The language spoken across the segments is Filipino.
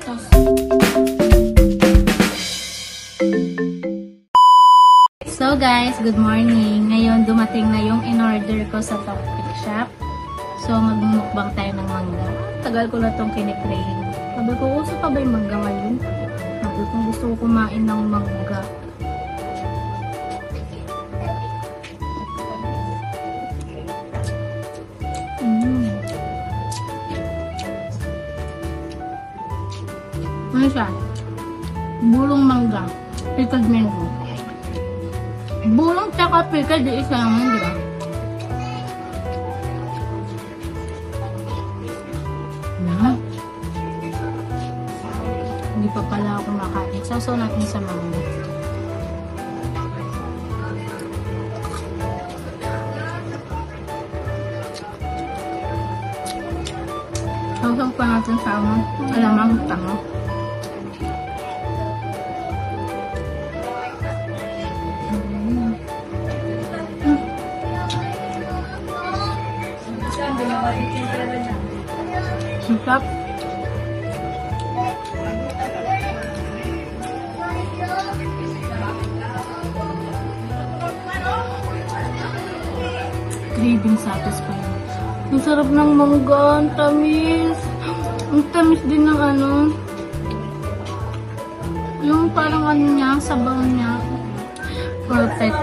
Tapos, so guys, good morning. Ngayon dumating na yung in-order ko sa Tokpik Shop. So magmumukbang tayo ng mangga. Tagal ko na itong kinikrave. Sabi ko, uso pa ba yung mangga ngayon? Sabi ko, gusto ko kumain ng mangga. Ano siya? Bulong mangga. Pickled mango. Bulong tsaka pickled, di isa lang yun, di ba? Hindi pa pala ako makain. Sasaw natin sa mangga. Sasaw pa natin sa alamang tango. Masarap. Craving satisfying. Ang sarap ng mangga, ang tamis. Ang tamis din ng ano. Yung parang ano niya, sabaw niya. Perfect.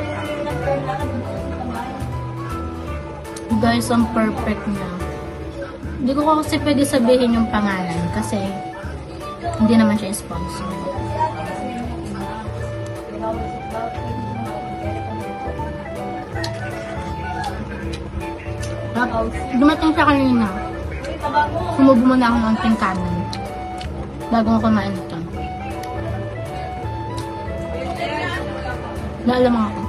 Guys, ang perfect niya. Hindi ko kasi pwede sabihin yung pangalan kasi hindi naman siya sponsor. Dumating siya kanina. Sumubo muna ako ng aking kanin bago ako kumain ito. Naalamang ako.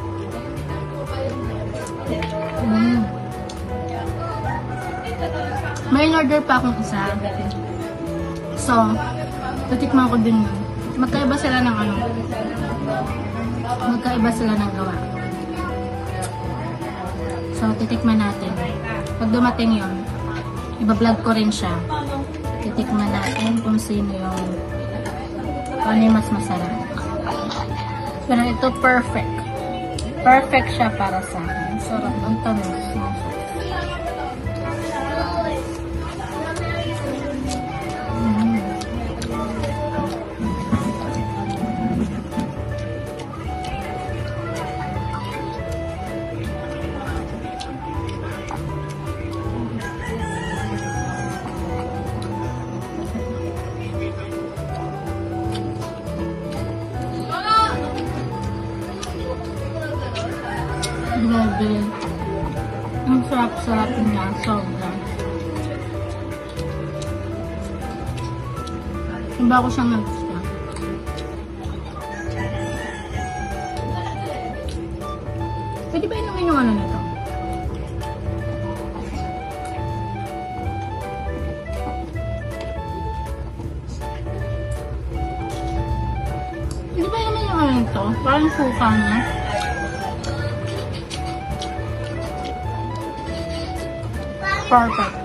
May in-order pa akong isa. So, titikman ko din yun. Magkaiba sila ng ano. Magkaiba sila ng gawa. So, titikman natin. Pag dumating yun, iba-vlog ko rin siya. Titikman natin kung sino yung ano yung mas masarap. Pero ito perfect. Perfect siya para sa akin. Sarap. Ang tamis. Grabe. Ang sarap-sarap niya. Sobra. Iba ko siyang nagusta. Pwede ba inumin yung ano nito? Pwede ba inumin yung ano nito? Parang suka niya. Perfect.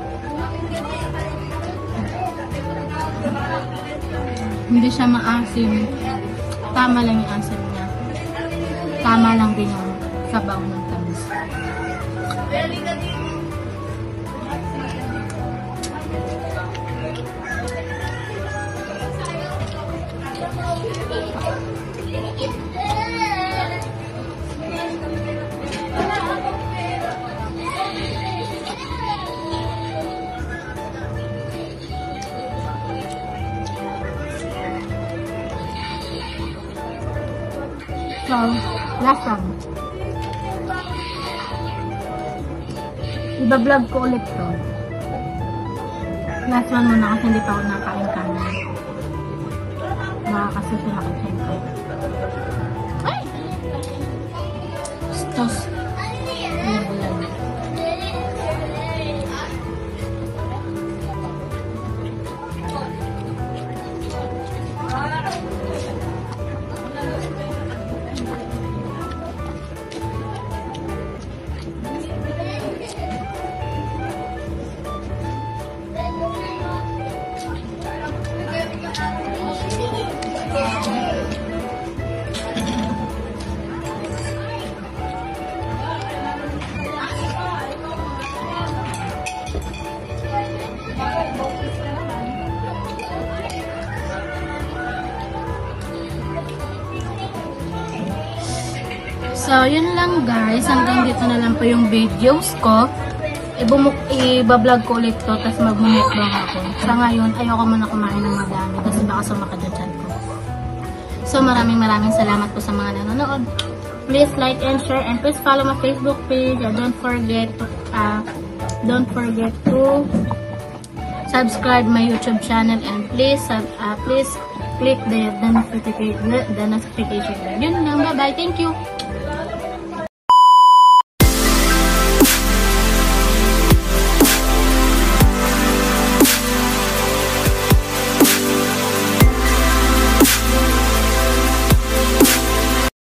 Hindi siya maasim. Tama lang yung asim niya. Tama lang din yung sabaw ng tamis. So, last one. Iba-vlog ko ulit to. Last one muna kasi hindi pa ako nakain kanin. Baka kasi pinakit siyempre. Ay! Stos. Iba-vlog. So, yun lang guys. Hanggang dito na lang po yung videos ko. Ibablog ko ulit to, tapos mag-mukbang ako. Sa ngayon, ayoko muna kumain ng madami kasi baka sumakadyan ko. So, maraming salamat po sa mga nanonood. Please like and share and please follow my Facebook page. And don't forget to subscribe my YouTube channel and please click the notification bell. Yun lang. Bye-bye. Thank you.